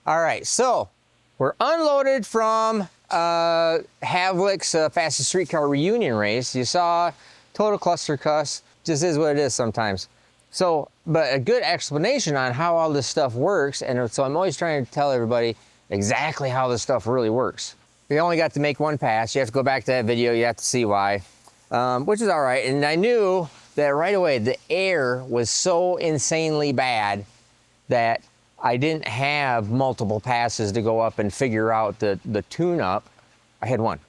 All right, so we're unloaded from Havlick's Fastest Streetcar Reunion race. You saw total cluster cuss. Just is what it is sometimes. So, but a good explanation on how all this stuff works, and so I'm always trying to tell everybody exactly how this stuff really works. We only got to make one pass. You have to go back to that video. You have to see why, which is all right. And I knew that right away the air was so insanely bad that I didn't have multiple passes to go up and figure out the tune-up. I had one,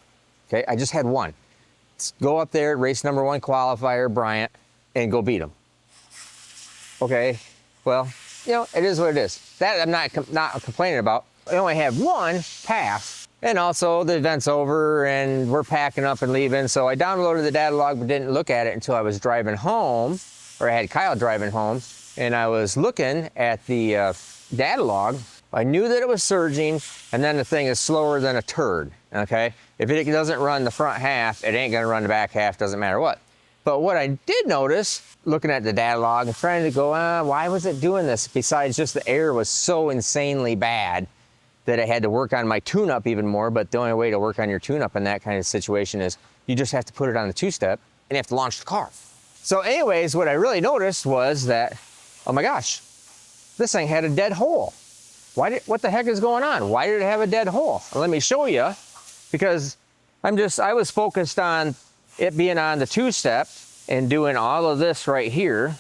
okay? I just had one. Let's go up there, race number 1 qualifier, Bryant, and go beat him. Okay, well, you know, it is what it is. That I'm not complaining about. I only have one pass, and also the event's over and we're packing up and leaving, so I downloaded the data log but didn't look at it until I was driving home, or I had Kyle driving home, and I was looking at the data log. I knew that it was surging, and then the thing is slower than a turd, okay? If it doesn't run the front half, it ain't gonna run the back half, doesn't matter what. But what I did notice, looking at the data log and trying to go, why was it doing this? Besides just the air was so insanely bad that I had to work on my tune-up even more, but the only way to work on your tune-up in that kind of situation is you just have to put it on the 2-step and you have to launch the car. So anyways, what I really noticed was that, oh my gosh, this thing had a dead hole. What the heck is going on? Why did it have a dead hole? Well, let me show you, because I was focused on it being on the 2-step and doing all of this right here,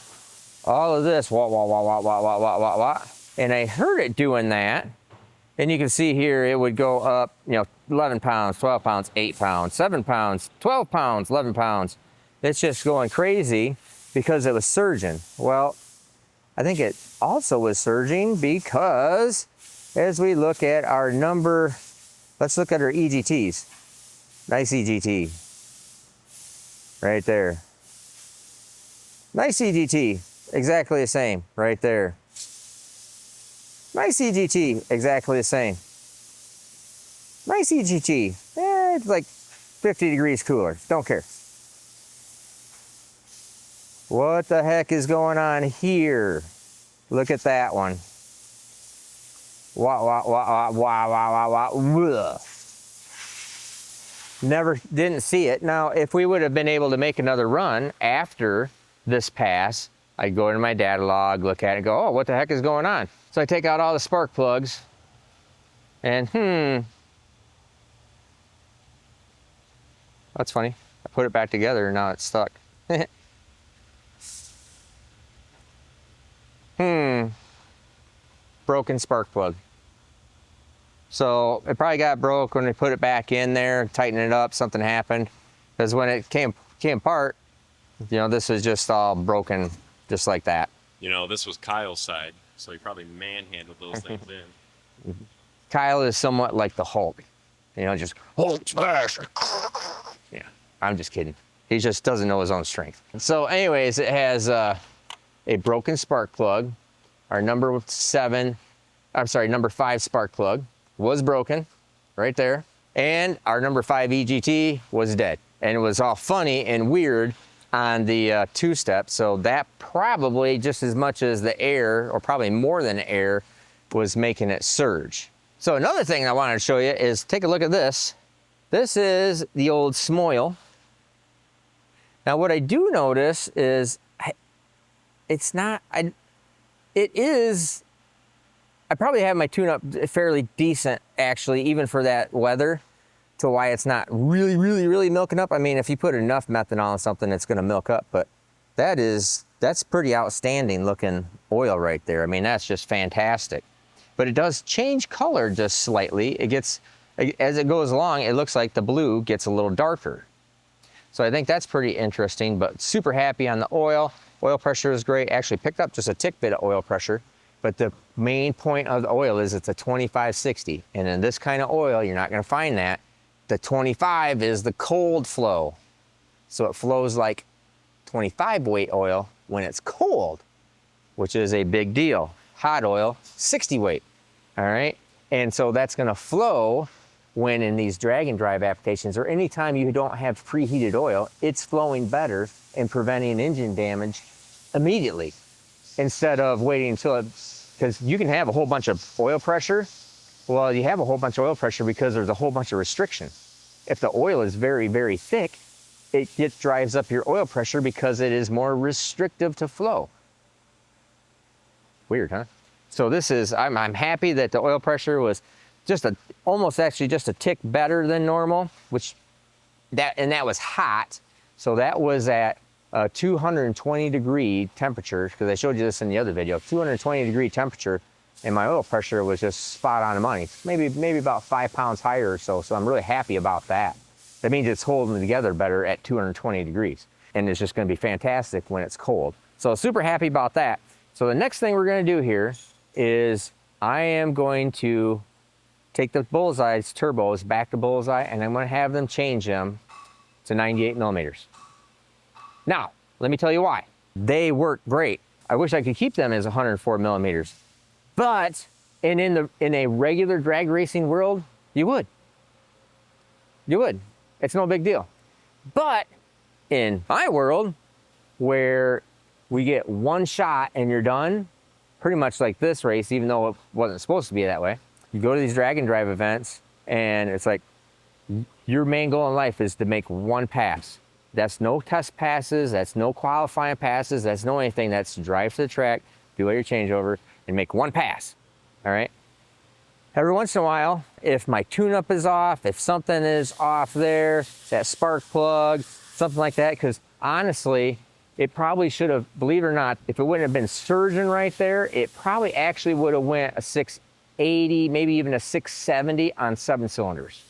all of this, wah, wah, wah, wah, wah, wah, wah, wah, wah. And I heard it doing that. And you can see here, it would go up, you know, 11 pounds, 12 pounds, 8 pounds, 7 pounds, 12 pounds, 11 pounds. It's just going crazy because it was surging. Well, I think it also was surging because as we look at our number, let's look at our EGTs. Nice EGT. Right there. Nice EGT, exactly the same, right there. Nice EGT, exactly the same. Nice EGT, it's like 50 degrees cooler, don't care. What the heck is going on here? Look at that one. Wah, wah, wah, wah, wah, wah, wah, wah. Didn't see it. Now, if we would have been able to make another run after this pass, I'd go into my data log, look at it, go, oh, what the heck is going on? So I take out all the spark plugs, and that's funny. I put it back together, and now it's stuck. Broken spark plug. So it probably got broke when we put it back in there, tighten it up, something happened. Because when it came apart, you know, this is just all broken just like that. You know, this was Kyle's side, so he probably manhandled those things in. Kyle is somewhat like the Hulk. You know, just Hulk smash. Yeah, I'm just kidding. He just doesn't know his own strength. So anyways, it has a broken spark plug. Our number 5 spark plug was broken right there. And our number 5 EGT was dead. And it was all funny and weird on the 2-step. So that probably just as much as the air, or probably more than air, was making it surge. So another thing I wanted to show you is take a look at this. This is the old Smoil. Now what I do notice is I probably have my tune-up fairly decent, actually, even for that weather, to why it's not really, really, really milking up. I mean, if you put enough methanol on something, it's gonna milk up, but that's pretty outstanding looking oil right there. I mean, that's just fantastic. But it does change color just slightly. It gets, as it goes along, it looks like the blue gets a little darker. So I think that's pretty interesting, but super happy on the oil. Oil pressure is great. Actually picked up just a tick bit of oil pressure, but the main point of the oil is it's a 2560. And in this kind of oil, you're not gonna find that. The 25 is the cold flow. So it flows like 25 weight oil when it's cold, which is a big deal. Hot oil, 60 weight, all right? And so that's gonna flow when in these drag and drive applications, or anytime you don't have preheated oil, it's flowing better and preventing engine damage immediately, instead of waiting until it, because you can have a whole bunch of oil pressure Well, you have a whole bunch of oil pressure because there's a whole bunch of restriction. If the oil is very, very thick, it drives up your oil pressure because it is more restrictive to flow. Weird, huh? So this is, I'm happy that the oil pressure was just almost actually just a tick better than normal, that was hot. So that was at 220 degree temperature, because I showed you this in the other video, 220 degree temperature, and my oil pressure was just spot on the money. Maybe about 5 pounds higher or so. So I'm really happy about that. That means it's holding together better at 220 degrees. And it's just gonna be fantastic when it's cold. So super happy about that. So the next thing we're gonna do here is I am going to take the Bullseye's turbos back to Bullseye, and I'm gonna have them change them to 98 millimeters. Now, let me tell you why. They work great. I wish I could keep them as 104 millimeters, but in a regular drag racing world, you would. You would. It's no big deal. But in my world, where we get one shot and you're done, pretty much like this race, even though it wasn't supposed to be that way, you go to these drag and drive events, and it's like your main goal in life is to make one pass. That's no test passes, that's no qualifying passes, that's no anything. That's drive to the track, do all your changeover, and make one pass, all right? Every once in a while, if my tune-up is off, if something is off there, that spark plug, something like that, because honestly, it probably should have, believe it or not, if it wouldn't have been surging right there, it probably actually would have went a 680, maybe even a 670 on 7 cylinders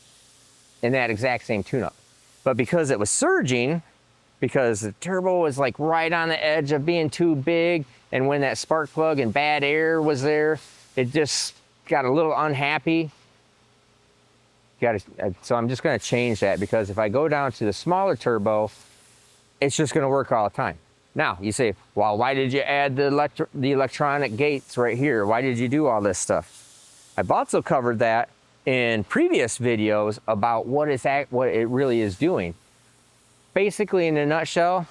in that exact same tune-up. But because it was surging, because the turbo was like right on the edge of being too big, and when that spark plug and bad air was there, it just got a little unhappy. So I'm just gonna change that, because if I go down to the smaller turbo, it's just gonna work all the time. Now, you say, well, why did you add the electronic gates right here? Why did you do all this stuff? I've also covered that in previous videos about what it really is doing. Basically, in a nutshell,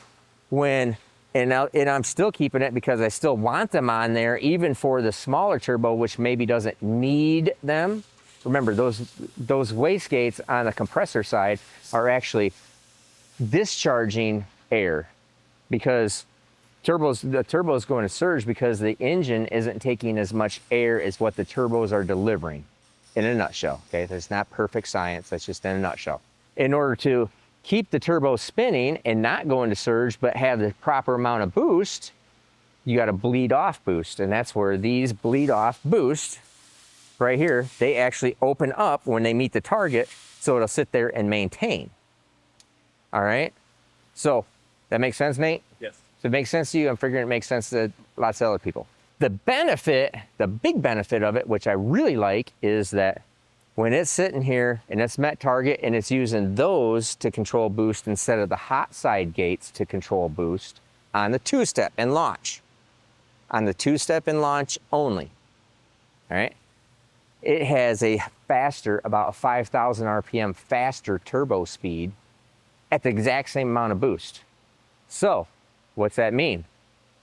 and I'm still keeping it because I still want them on there, even for the smaller turbo, which maybe doesn't need them. Remember, those wastegates on the compressor side are actually discharging air, because the turbo is going to surge because the engine isn't taking as much air as what the turbos are delivering, in a nutshell, okay? That's not perfect science, that's just in a nutshell. In order to keep the turbo spinning and not go into surge, but have the proper amount of boost, you got a bleed off boost, and that's where these bleed off boost right here, they actually open up when they meet the target, so it'll sit there and maintain. All right? So, that makes sense, Nate? Yes. If it makes sense to you, I'm figuring it makes sense to lots of other people. The benefit, the big benefit of it, which I really like, is that when it's sitting here and it's met target and it's using those to control boost instead of the hot side gates to control boost on the two-step and launch. On the two-step and launch only, all right? It has a faster, about 5,000 RPM faster turbo speed at the exact same amount of boost. So, what's that mean?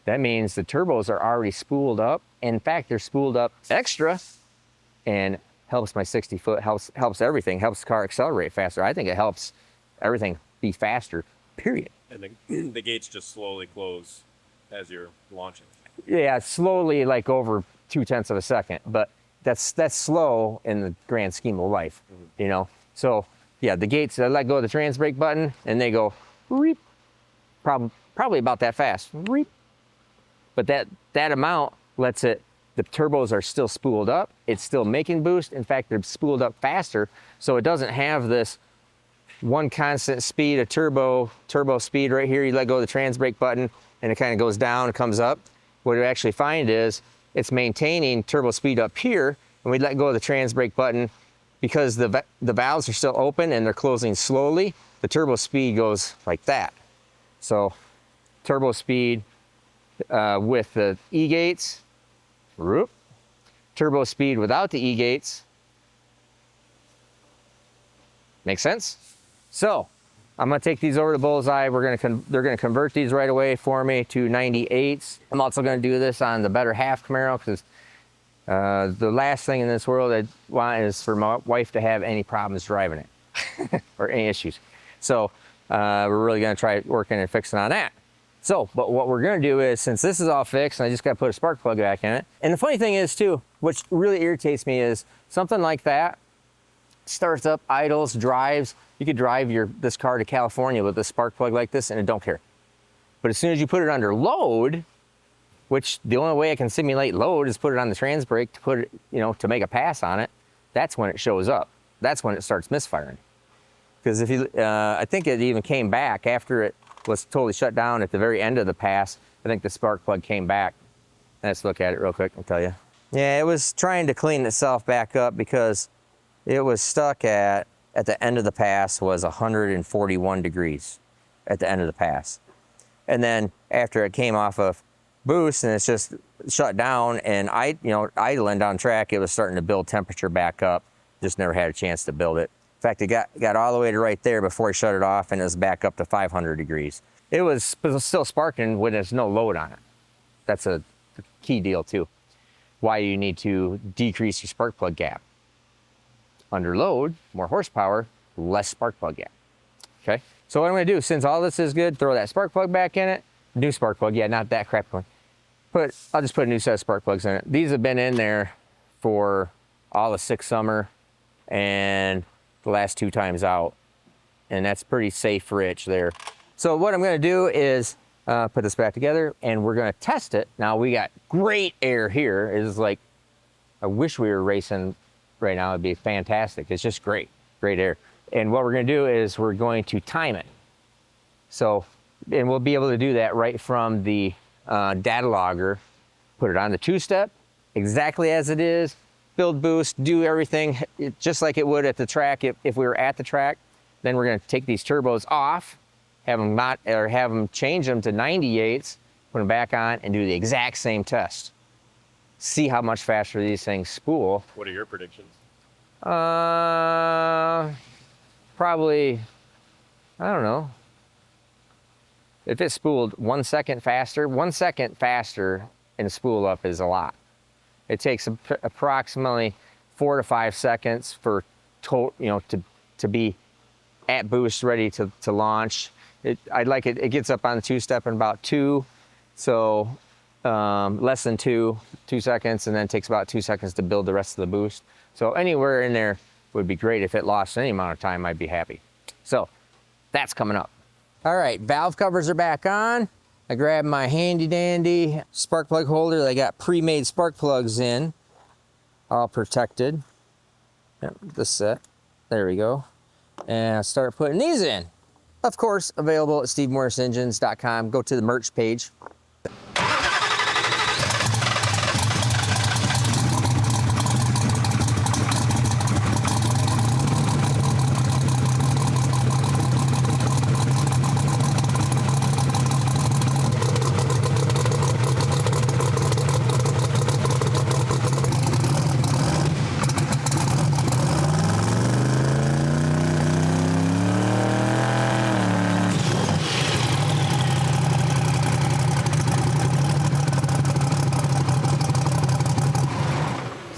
That means the turbos are already spooled up. In fact, they're spooled up extra, and helps my 60 foot, helps everything, helps the car accelerate faster. I think it helps everything be faster, period. And the gates just slowly close as you're launching. Yeah, slowly, like over 0.2 of a second, but that's slow in the grand scheme of life, you know? So yeah, the gates, I let go of the trans brake button and they go, reep, probably about that fast, reep. But that amount lets it, the turbos are still spooled up. It's still making boost. In fact, they're spooled up faster. So it doesn't have this one constant speed of turbo speed right here. You let go of the trans brake button and it kind of goes down, comes up. What you actually find is it's maintaining turbo speed up here, and we let go of the trans brake button because the valves are still open and they're closing slowly. The turbo speed goes like that. So turbo speed with the E-gates, whoop. Turbo speed without the E-gates. Make sense? So I'm gonna take these over to Bullseye. They're gonna convert these right away for me to 98s. I'm also gonna do this on the better half Camaro because The last thing in this world I want is for my wife to have any problems driving it or any issues. So we're really going to try working and fixing on that. So, but what we're going to do is, since this is all fixed, and I just got to put a spark plug back in it. And the funny thing is too, which really irritates me, is something like that starts up, idles, drives. You could drive this car to California with a spark plug like this and it don't care. But as soon as you put it under load, which the only way I can simulate load is put it on the trans brake to put it, to make a pass on it, that's when it shows up. That's when it starts misfiring. Because if you, I think it even came back after it was totally shut down at the very end of the pass. I think the spark plug came back. Let's look at it real quick and tell you. Yeah, it was trying to clean itself back up because it was stuck at the end of the pass was 141 degrees at the end of the pass. And then after it came off of boost and it's just shut down and idling down track, it was starting to build temperature back up. Just never had a chance to build it. In fact, it got all the way to right there before I shut it off and it was back up to 500 degrees. It was still sparking when there's no load on it. That's a key deal too. Why you need to decrease your spark plug gap. Under load, more horsepower, less spark plug gap. Okay, so what I'm gonna do, since all this is good, throw that spark plug back in it. New spark plug, yeah, not that crap one. I'll just put a new set of spark plugs in it. These have been in there for all of 6 summer and the last 2 times out. And that's pretty safe rich there. So what I'm gonna do is put this back together and we're gonna test it. Now we got great air here. It's like, I wish we were racing right now. It'd be fantastic. It's just great air. And what we're gonna do is we're going to time it. So, and we'll be able to do that right from the data logger. Put it on the 2-step, exactly as it is, build boost, do everything just like it would at the track if we were at the track. Then we're gonna take these turbos off, have them change them to 98s, put them back on and do the exact same test. See how much faster these things spool. What are your predictions? Probably, I don't know. If it spooled 1 second faster, 1 second faster in spool up is a lot. It takes approximately 4 to 5 seconds for to be at boost, ready to launch. It gets up on the 2-step in about 2, so less than 2 seconds, and then it takes about 2 seconds to build the rest of the boost. So anywhere in there would be great. If it lost any amount of time, I'd be happy. So that's coming up. All right, valve covers are back on. I grabbed my handy dandy spark plug holder. They got pre-made spark plugs in, all protected. Yep, this set, there we go. And I start putting these in. Of course, available at SteveMorrisEngines.com. Go to the merch page.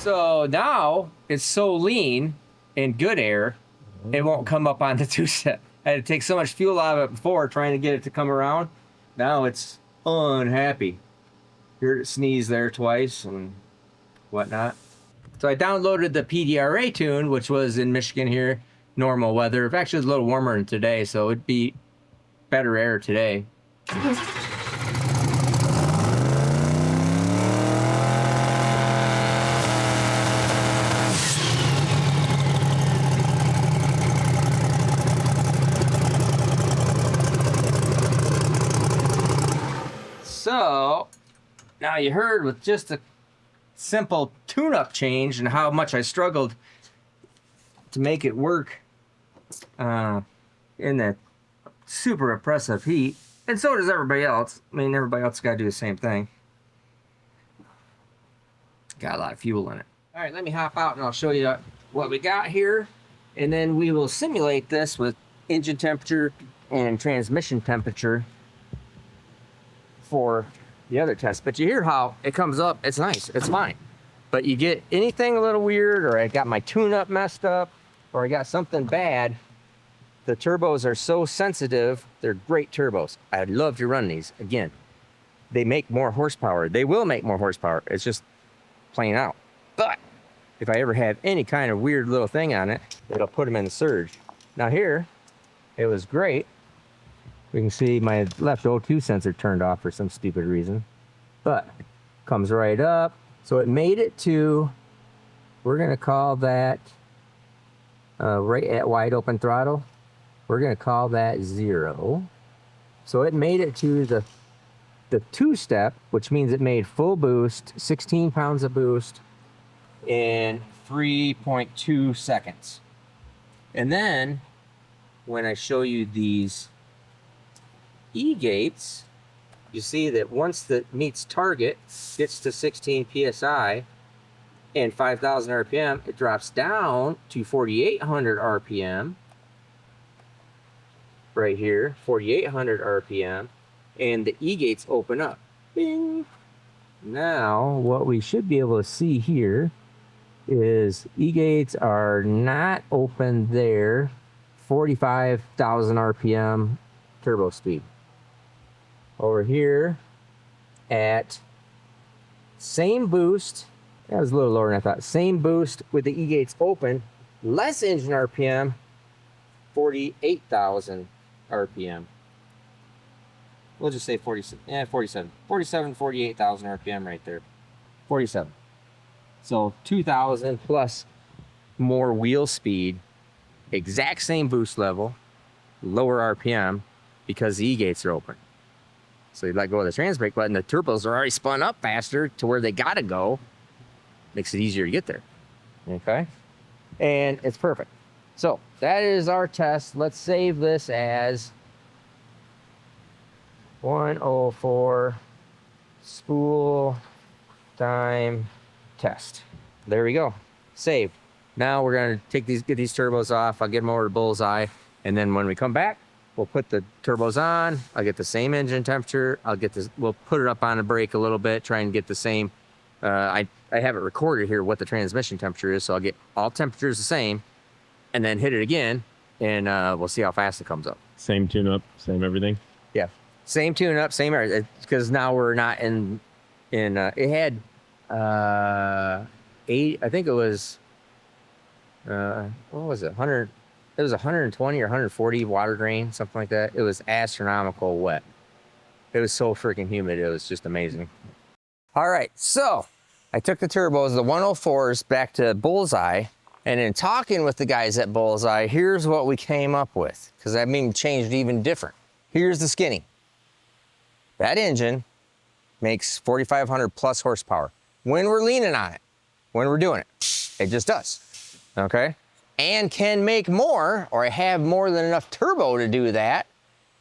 So now it's so lean and good air, it won't come up on the 2-step. I had to take so much fuel out of it before trying to get it to come around. Now it's unhappy. Heard it sneeze there twice and whatnot. So I downloaded the PDRA tune, which was in Michigan here, normal weather. Actually, it's a little warmer than today, so it'd be better air today. So now you heard with just a simple tune-up change and how much I struggled to make it work in that super oppressive heat. And so does everybody else. I mean, everybody else got to do the same thing. Got a lot of fuel in it. All right, let me hop out and I'll show you what we got here. And then we will simulate this with engine temperature and transmission temperature for the other test. But you hear how it comes up. It's nice. It's fine. But you get anything a little weird, or I got my tune-up messed up, or I got something bad, the turbos are so sensitive. They're great turbos. I'd love to run these. Again, they make more horsepower. They will make more horsepower. It's just plain out. But if I ever have any kind of weird little thing on it, it'll put them in the surge. Now here, it was great. We can see my left O2 sensor turned off for some stupid reason, but comes right up. So it made it to, we're gonna call that, right at wide open throttle, we're gonna call that 0. So it made it to the two-step, which means it made full boost, 16 pounds of boost in 3.2 seconds. And then when I show you these E-gates, you see that once it meets target, gets to 16 PSI and 5,000 RPM, it drops down to 4,800 RPM. Right here, 4,800 RPM, and the E-gates open up. Bing! Now, what we should be able to see here is E-gates are not open there. 45,000 RPM turbo speed. Over here at same boost, that was a little lower than I thought. Same boost with the E-gates open, less engine RPM, 48,000 RPM. We'll just say 47, 48,000 RPM right there. 47. So 2,000 plus more wheel speed, exact same boost level, lower RPM because the E-gates are open. So you let go of the trans brake button, the turbos are already spun up faster to where they gotta go. Makes it easier to get there, okay? And it's perfect. So that is our test. Let's save this as 104 spool time test. There we go, save. Now we're gonna get these turbos off. I'll get them over to Bullseye. And then when we come back, we'll put the turbos on. I'll get the same engine temperature. We'll put it up on the brake a little bit, try and get the same. I have it recorded here what the transmission temperature is, so I'll get all temperatures the same, and then hit it again, and we'll see how fast it comes up. Same tune-up, same everything? Yeah, same tune-up, same everything, because now we're not in it had, I think it was, what was it, 100, it was 120 or 140 water drain, something like that. It was astronomical wet. It was so freaking humid, it was just amazing. All right, so I took the turbos, the 104s, back to Bullseye, and in talking with the guys at Bullseye, here's what we came up with, because I mean, changed even different. Here's the skinny. That engine makes 4,500 plus horsepower when we're leaning on it, when we're doing it. It just does, okay? And can make more, or I have more than enough turbo to do that,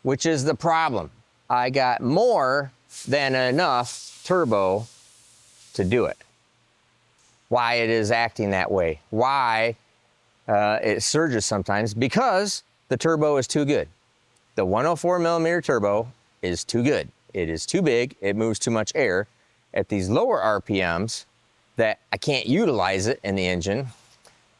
which is the problem. I got more than enough turbo to do it. Why it is acting that way, why it surges sometimes, because the turbo is too good. The 104 millimeter turbo is too good. It is too big, it moves too much air at these lower RPMs that I can't utilize it in the engine.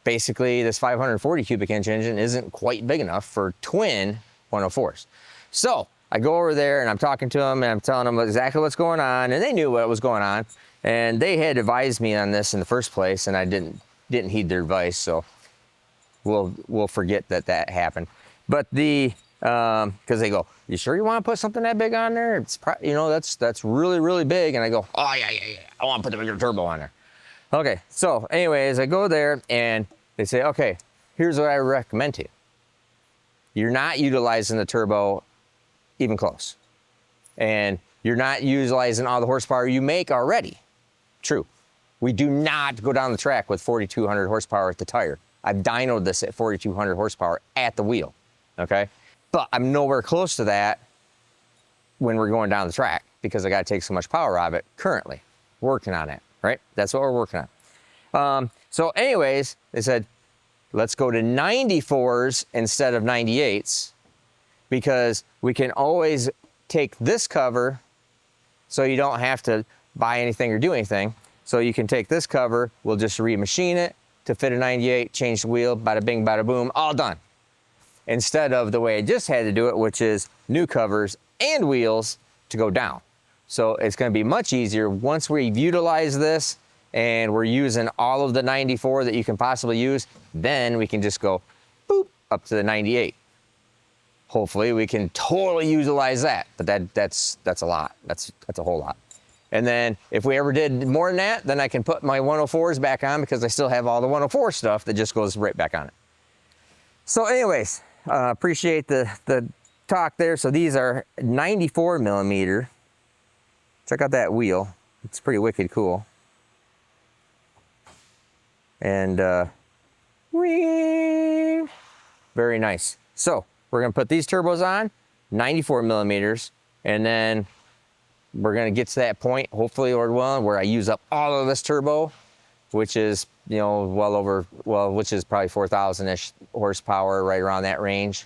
Basically, this 540 cubic inch engine isn't quite big enough for twin 104s. So I go over there and I'm talking to them and I'm telling them exactly what's going on, and they knew what was going on, and they had advised me on this in the first place, and I didn't heed their advice, so we'll forget that happened. But because they go, "You sure you want to put something that big on there? It's that's really, really big." And I go, "Oh yeah, I want to put the bigger turbo on there." Okay, so anyways, I go there and they say, "Okay, here's what I recommend to you. You're not utilizing the turbo even close. And you're not utilizing all the horsepower you make already." True. We do not go down the track with 4,200 horsepower at the tire. I've dynoed this at 4,200 horsepower at the wheel, okay? But I'm nowhere close to that when we're going down the track because I gotta take so much power out of it currently. Working on it, right? That's what we're working on. So anyways, they said, let's go to 94s instead of 98s, because we can always take this cover so you don't have to buy anything or do anything. So you can take this cover, we'll just remachine it to fit a 98, change the wheel, bada bing, bada boom, all done. Instead of the way I just had to do it, which is new covers and wheels to go down. So it's gonna be much easier once we've utilized this and we're using all of the 94 that you can possibly use, then we can just go boop up to the 98. Hopefully we can totally utilize that, but that's a lot. That's a whole lot. And then if we ever did more than that, then I can put my 104s back on because I still have all the 104 stuff that just goes right back on it. So anyways, appreciate the talk there. So these are 94 millimeter. Check out that wheel. It's pretty wicked cool. And very nice. So we're gonna put these turbos on, 94 millimeters, and then we're gonna get to that point, hopefully, Lord willing, where I use up all of this turbo, which is, you know, which is probably 4,000-ish horsepower, right around that range.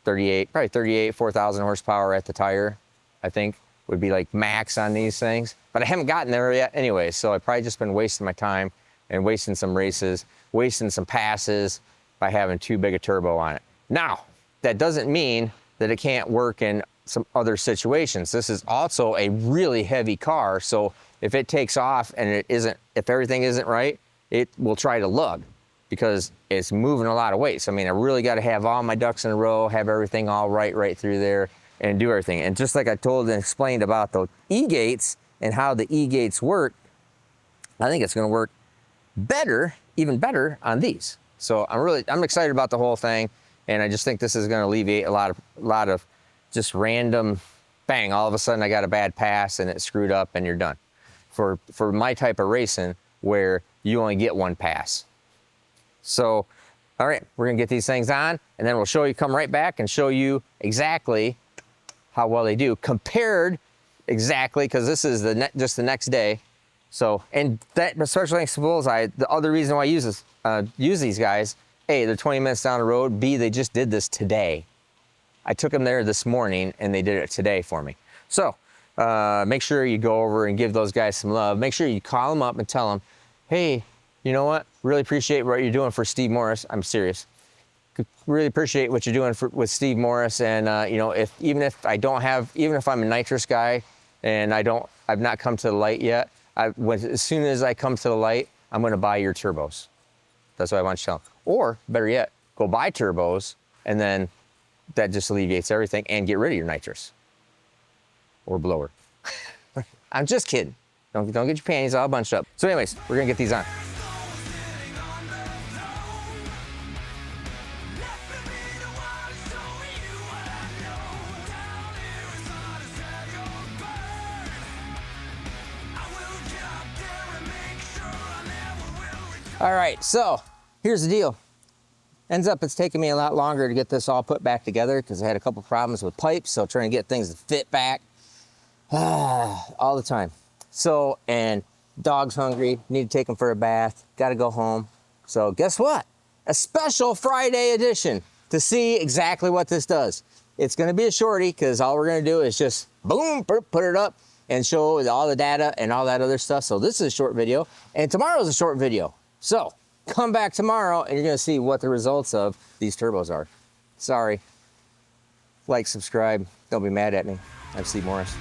38, 4,000 horsepower at the tire, I think, would be like max on these things. But I haven't gotten there yet anyway, so I've probably just been wasting my time and wasting some races, wasting some passes by having too big a turbo on it. Now, that doesn't mean that it can't work in some other situations. This is also a really heavy car, so if it takes off and if everything isn't right, it will try to lug because it's moving a lot of weight. So I mean, I really got to have all my ducks in a row, have everything all right through there, and do everything. And just like I told and explained about the E-gates and how the E-gates work, I think it's going to work better, even better on these. So I'm excited about the whole thing, and I just think this is going to alleviate a lot of just random bang. All of a sudden, I got a bad pass and it screwed up, and you're done. For my type of racing, where you only get one pass. So, all right, we're gonna get these things on, and then we'll show you, come right back and show you exactly how well they do compared exactly, because this is just the next day. So, and that, especially thanks to Bullseye, the other reason why I use these guys, A, they're 20 minutes down the road, B, they just did this today. I took them there this morning and they did it today for me. So, make sure you go over and give those guys some love. Make sure you call them up and tell them, hey, you know what? Really appreciate what you're doing for Steve Morris. I'm serious. Really appreciate what you're doing with Steve Morris. And you know, even if I'm a nitrous guy and I've not come to the light yet, as soon as I come to the light, I'm going to buy your turbos. That's what I want you to tell them. Or better yet, go buy turbos, and then that just alleviates everything, and get rid of your nitrous or blower. I'm just kidding. Don't get your panties all bunched up. So anyways, we're gonna get these on. All right, so here's the deal. Ends up it's taking me a lot longer to get this all put back together because I had a couple problems with pipes, so trying to get things to fit back all the time. So, and dog's hungry, need to take him for a bath, gotta go home. So guess what? A special Friday edition to see exactly what this does. It's gonna be a shorty because all we're gonna do is just boom, put it up and show all the data and all that other stuff. So this is a short video, and tomorrow's a short video. So come back tomorrow and you're gonna see what the results of these turbos are. Sorry. Like, subscribe, don't be mad at me. I'm Steve Morris.